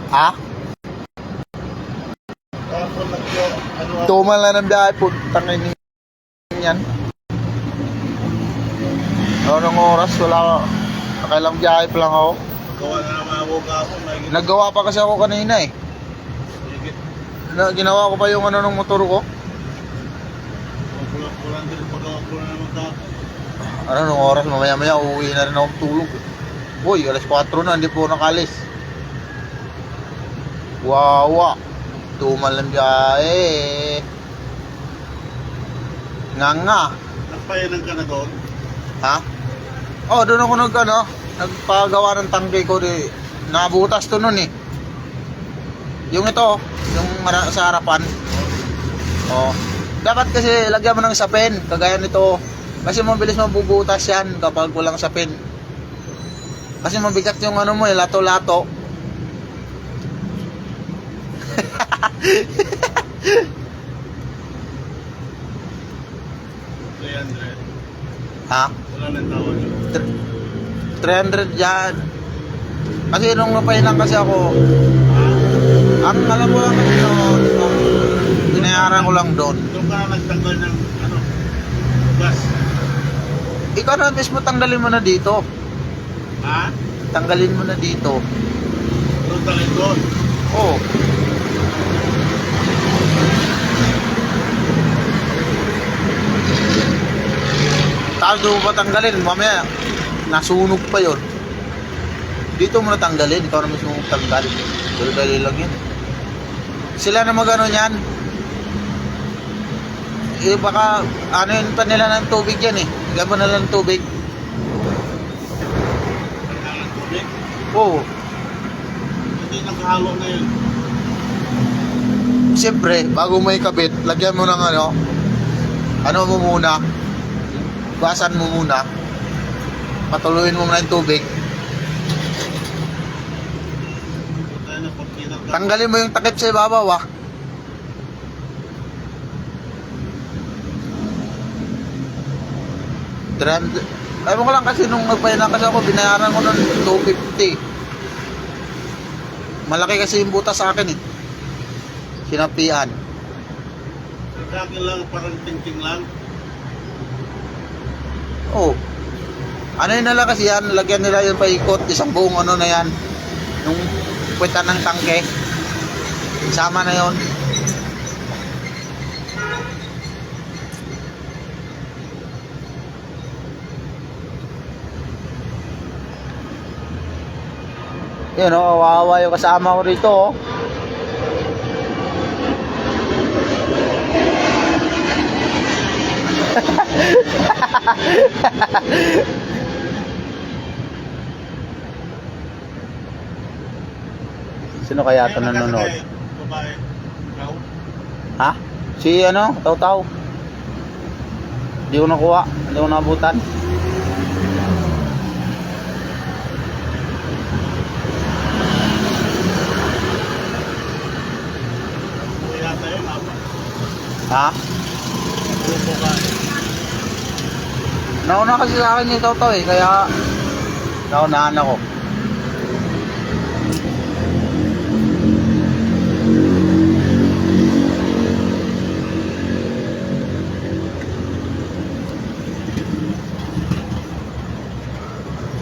Ha? Tumal na ng biyahe po. Tangin yan. Anong oras? Wala. Nakailang biyahe pa lang ako. Gawa na naman ako kahapon. Naggawa pa kasi ako kanina eh. Ginawa ko pa yung ano ng motor ko. Pulang din pagawa ko na naman kahapon. Ano nung oras? Mamaya-maya uuwi na rin ako tulog. Uy, alas 4 na. Hindi po nakalis. Wawa. Tumal ng biyahe. Nga. Nagpayanan ka na doon? Ha? Oh, doon ako nagpagawa ng tangke ko di. Nabutas to nun eh. Yung ito, yung sa harapan. Oh. Dapat kasi lagyan mo ng sapin, kagaya nito. Kasi mabilis mabubutas yan kapag walang sapin. Kasi mabigat yung ano mo eh, lato-lato. Ha? Wala nang tawag yun. 300 yan. Kasi nung napahilang kasi ako, ang alam mo lang ito, binayaran ko lang doon. Doon ka na nagtanggal ng gas. Ikaw na mismo tanggalin mo na dito. Ha? Tanggalin mo na dito. Doon talin doon. Oo. Tapos doon mo pa tanggalin, mamaya nasunog pa yon. Dito mo na tanggalin, ikaw na mismo tanggal. Dali-dali lang yun. Sila na magano yan. Eh baka ano yun pa nila ng tubig yan eh. Gaba na lang ng tubig. Nagkalang tubig. Oo. Hindi nakahalo na yun. Siyempre, bago mo ikabit, lagyan mo ng ano mo muna. Basan mo muna. Patuluin mo muna yung tubig. Tanggalin mo yung takip sa ibabaw ah. Alam ko lang kasi nung nagpahinan kasi ako, binayaran ko ng 250. Malaki kasi yung butas sa akin eh. Sinapian. Sa akin lang, parang tingting lang. Oh. Ano yun nila kasi yan, lagyan nila yung paikot, isang buong ano na yan. Yung puwetan ng tangke. Sama na yon. Yun o, kawawa yung kasama ko rito oh. Sino kaya ito nanonood? Babae. Ikaw? Ha? Si Taw-Taw. Hindi ko nakuha. Hindi ko nabutan. Kaya tayo, apa? Ha? Grupo ka. Nauna kasi sa akin yung Taw-Taw eh. Kaya naunahan ako.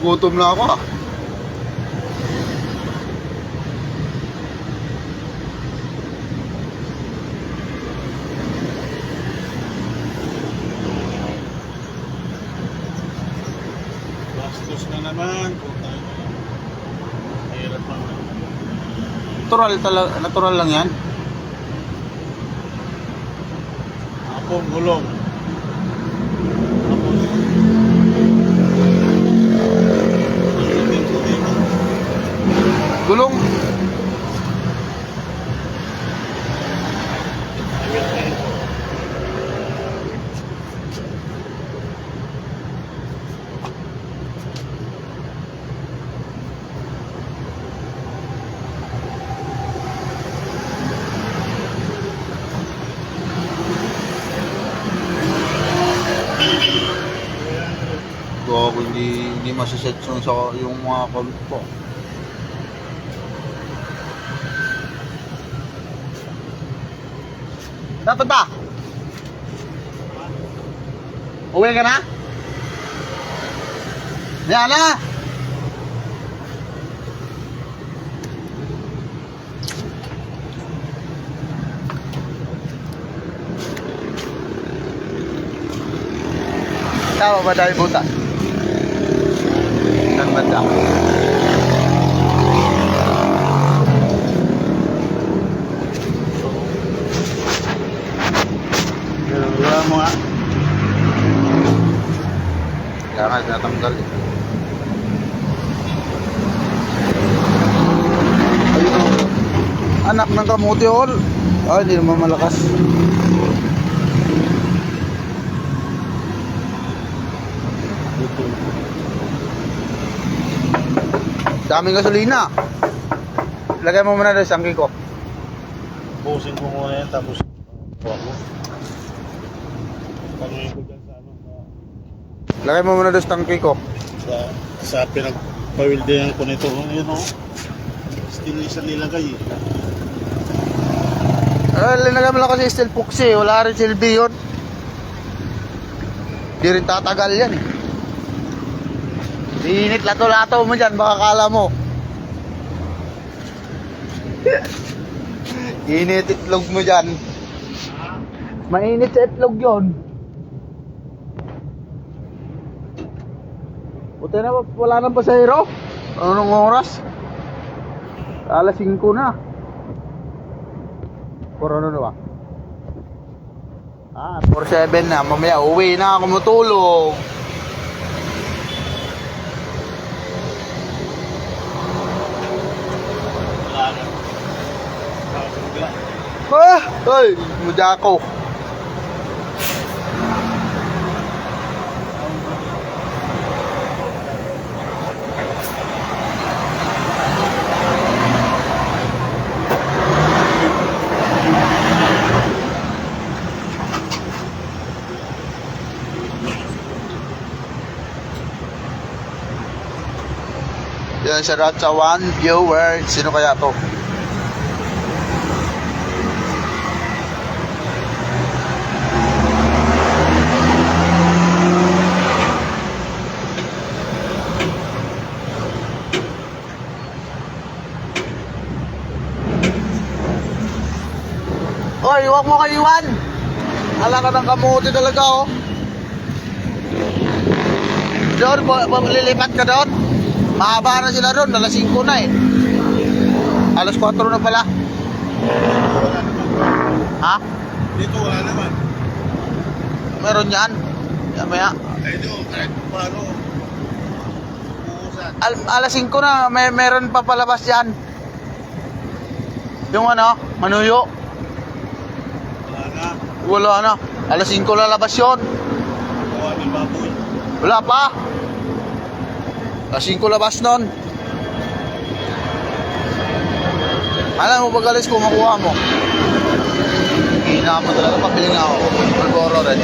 Gutom na ako ah. Bastos na naman. Puta na. Mahirap pa nga. Natural lang yan. Apong gulong. Apong. Gulong. Gago, hindi masaset sa yung mga kulit ko. Dapat ba? Uwi ka na? Yan na! Tama ba dahil butas? Saan banda? Wala mo nga. Kaya nga, tinatanggal eh. Ayun o. Anak ng kamuti all. Ah, hindi naman malakas. Daming gasolina. Lagay mo muna doon sa tangki ko. Busin ko muna yan, tapos kuha ko. Tanungin ko dyan sa ano, Lagay mo muna doon sa tangki ko. sa pinagpawildahan ko nito. Yun o. Still isa nilagay eh. Linagay mo lang kasi steel puxi. Wala rin silbi yun. Di rin tatagal yan eh. Init lato-lato mo dyan, baka kala mo. Init itlog mo dyan. Mainit sa itlog yun. Puti na, wala nang pasahero. Anong oras? Alas 5 na. Por ano na ba? 4-7 na. Mamaya uwi na ako matulog. Wala na. Wala. Ay, mudya ako. Yan, shoutout sa 1 viewer. Sino kaya to? Oy, huwag mo kaiwan. Ala ka ng kamuti talaga, oh. Doon, lilipat ka doon. Mahaba na sila doon, alas 5 na eh. Alas 4 na pala. Ha? Dito wala naman. Meron yan. Maya. Ay doon, kahit paano. Uusan. Alas 5 na, meron pa palabas yan. Yung ano, manuyo. Wala na. Wala na. Alas 5 lalabas yun. Gawa ng baboy. Wala pa. Alas 5 labas nun. Alam mo, pag alis ko, makuha mo. Hina mo talaga, pabili nga ako. Malboro rin.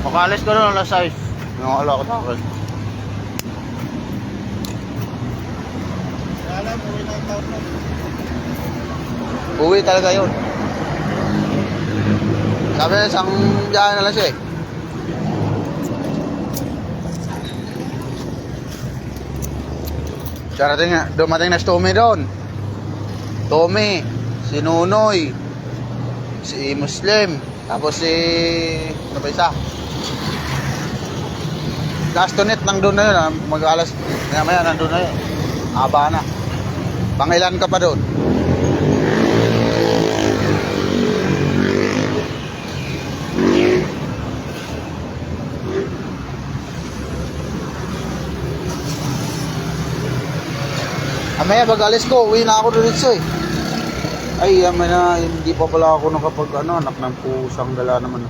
Makalis ko nun, alas 6. Nakakala ko na ako. Alam mo, ilang taon na. Uwi talaga yun. Sabi na, isang biyahe na lang siya eh. Dumating na si Tommy doon. Tommy, si Nunoy, si Muslim, tapos si... ano ba isa? Gastonet, nandun na yun. Mag-alas, maya nandun na yun. Haba na. Pangilan ka pa doon? Amaya, pag-alis ko, uwi na ako doon eh. Ay, amaya na, hindi pa pala ako nakapag, anak ng pusang dala naman.